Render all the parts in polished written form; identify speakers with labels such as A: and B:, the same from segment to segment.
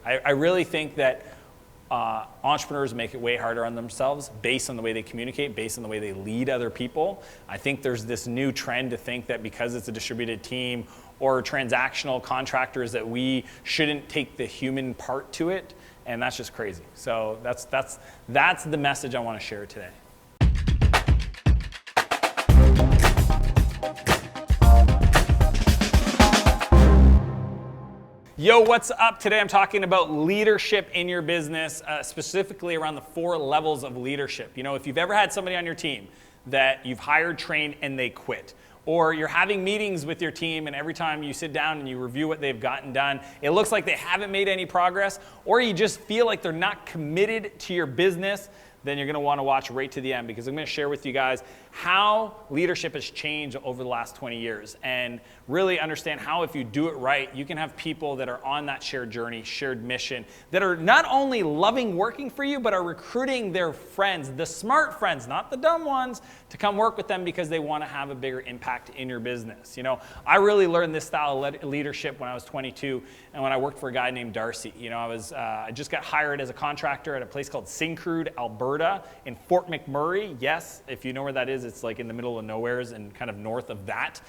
A: I really think that entrepreneurs make it way harder on themselves based on the way they communicate, based on the way they lead other people. I think there's this new trend to think that because it's a distributed team or transactional contractors that we shouldn't take the human part to it, and that's just crazy. So that's the message I want to share today. Yo, what's up? Today I'm talking about leadership in your business, specifically around the 4 levels of leadership. You know, if you've ever had somebody on your team that you've hired, trained, and they quit, or you're having meetings with your team and every time you sit down and you review what they've gotten done, it looks like they haven't made any progress, or you just feel like they're not committed to your business, then you're going to want to watch right to the end, because I'm going to share with you guys how leadership has changed over the last 20 years and really understand how, if you do it right, you can have people that are on that shared journey, shared mission, that are not only loving working for you, but are recruiting their friends, the smart friends, not the dumb ones, to come work with them because they want to have a bigger impact in your business. You know, I really learned this style of leadership when I was 22 and when I worked for a guy named Darcy. You know, I just got hired as a contractor at a place called Syncrude, Alberta in Fort McMurray. Yes, if you know where that is, it's like in the middle of nowheres and kind of north of that.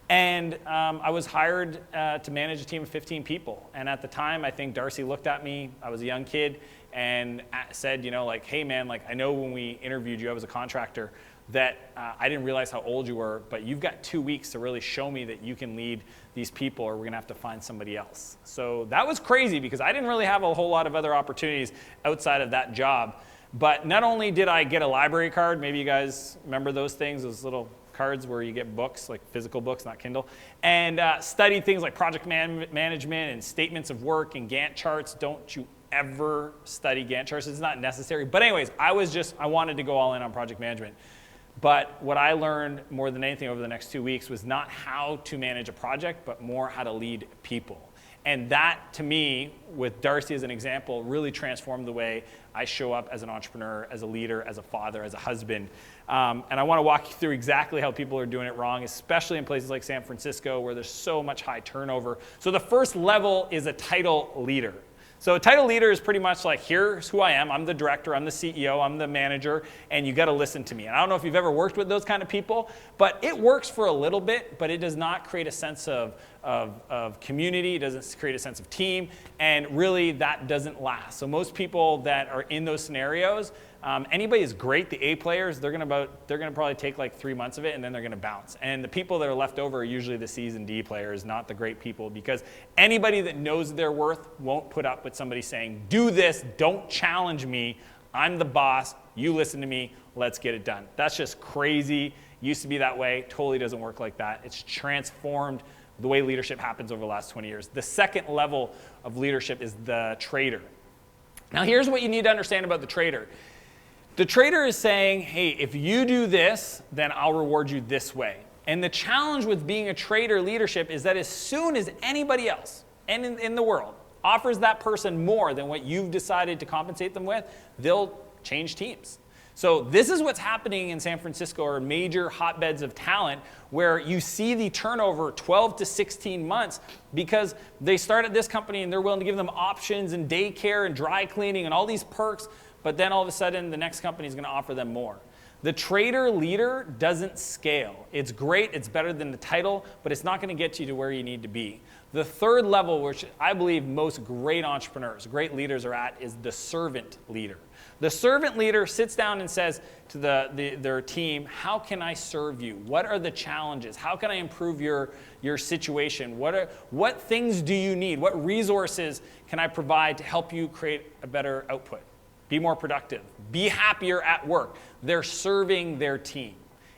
A: And I was hired to manage a team of 15 people. And at the time, I think Darcy looked at me, I was a young kid, and said, you know, like, hey man, like, I know when we interviewed you, I was a contractor, that I didn't realize how old you were, but you've got 2 weeks to really show me that you can lead these people, or we're gonna have to find somebody else. So that was crazy, because I didn't really have a whole lot of other opportunities outside of that job. But not only did I get a library card, maybe you guys remember those things, those little cards where you get books, like physical books, not Kindle, and studied things like project management and statements of work and Gantt charts. Don't you ever study Gantt charts, it's not necessary. But anyways, I wanted to go all in on project management. But what I learned more than anything over the next 2 weeks was not how to manage a project, but more how to lead people. And that, to me, with Darcy as an example, really transformed the way I show up as an entrepreneur, as a leader, as a father, as a husband. And I want to walk you through exactly how people are doing it wrong, especially in places like San Francisco, where there's so much high turnover. So the first level is a title leader. So a title leader is pretty much like, here's who I am. I'm the director, I'm the CEO, I'm the manager, and you got to listen to me. And I don't know if you've ever worked with those kind of people, but it works for a little bit, but it does not create a sense of community, it doesn't create a sense of team, and really that doesn't last. So most people that are in those scenarios, anybody is great, the A players, they're gonna probably take like 3 months of it and then they're gonna bounce. And the people that are left over are usually the C's and D players, not the great people, because anybody that knows their worth won't put up with somebody saying, do this, don't challenge me, I'm the boss, you listen to me, let's get it done. That's just crazy. Used to be that way, totally doesn't work like that. It's transformed the way leadership happens over the last 20 years. The second level of leadership is the trader. Now here's what you need to understand about the trader. The trader is saying, hey, if you do this, then I'll reward you this way. And the challenge with being a trader leadership is that as soon as anybody else in the world offers that person more than what you've decided to compensate them with, they'll change teams. So this is what's happening in San Francisco, or major hotbeds of talent, where you see the turnover 12 to 16 months because they start at this company and they're willing to give them options and daycare and dry cleaning and all these perks, but then all of a sudden the next company is going to offer them more. The trader leader doesn't scale. It's great, it's better than the title, but it's not going to get you to where you need to be. The third level, which I believe most great entrepreneurs, great leaders are at, is the servant leader. The servant leader sits down and says to their team, how can I serve you? What are the challenges? How can I improve your situation? What things do you need? What resources can I provide to help you create a better output? Be more productive. Be happier at work. They're serving their team.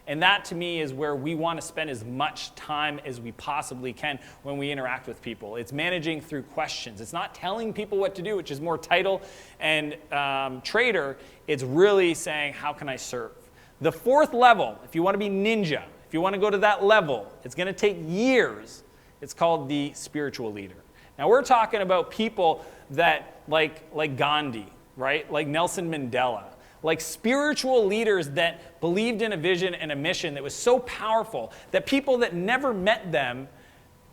A: And that, to me, is where we want to spend as much time as we possibly can when we interact with people. It's managing through questions. It's not telling people what to do, which is more title and trader. It's really saying, how can I serve? The fourth level, if you want to be ninja, if you want to go to that level, it's going to take years. It's called the spiritual leader. Now, we're talking about people that, like Gandhi, right? Like Nelson Mandela. Like spiritual leaders that believed in a vision and a mission that was so powerful that people that never met them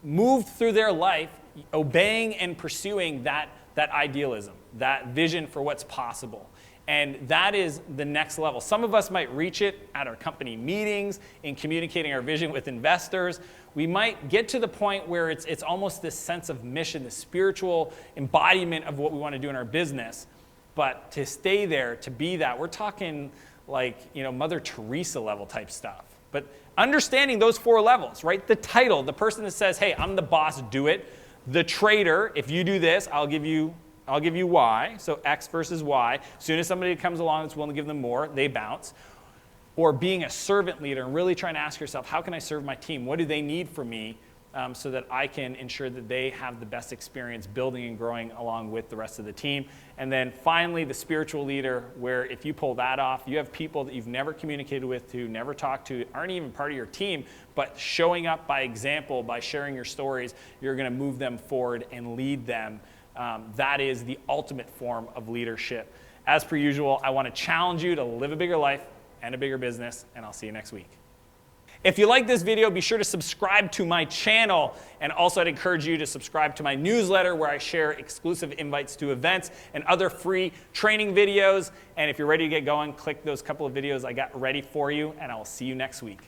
A: moved through their life obeying and pursuing that that idealism, that vision for what's possible. And that is the next level. Some of us might reach it at our company meetings, in communicating our vision with investors. We might get to the point where it's almost this sense of mission, the spiritual embodiment of what we want to do in our business. But to stay there, to be that, we're talking like, Mother Teresa level type stuff. But understanding those 4 levels, right? The title, the person that says, hey, I'm the boss, do it. The trader, if you do this, I'll give you Y, so X versus Y. As soon as somebody comes along that's willing to give them more, they bounce. Or being a servant leader and really trying to ask yourself, how can I serve my team? What do they need from me so that I can ensure that they have the best experience building and growing along with the rest of the team? And then finally, the spiritual leader, where if you pull that off, you have people that you've never communicated with, to never talked to, aren't even part of your team, but showing up by example, by sharing your stories, you're going to move them forward and lead them. That is the ultimate form of leadership. As per usual, I want to challenge you to live a bigger life and a bigger business, and I'll see you next week. If you like this video, be sure to subscribe to my channel, and also I'd encourage you to subscribe to my newsletter, where I share exclusive invites to events and other free training videos. And if you're ready to get going, click those couple of videos I got ready for you, and I will see you next week.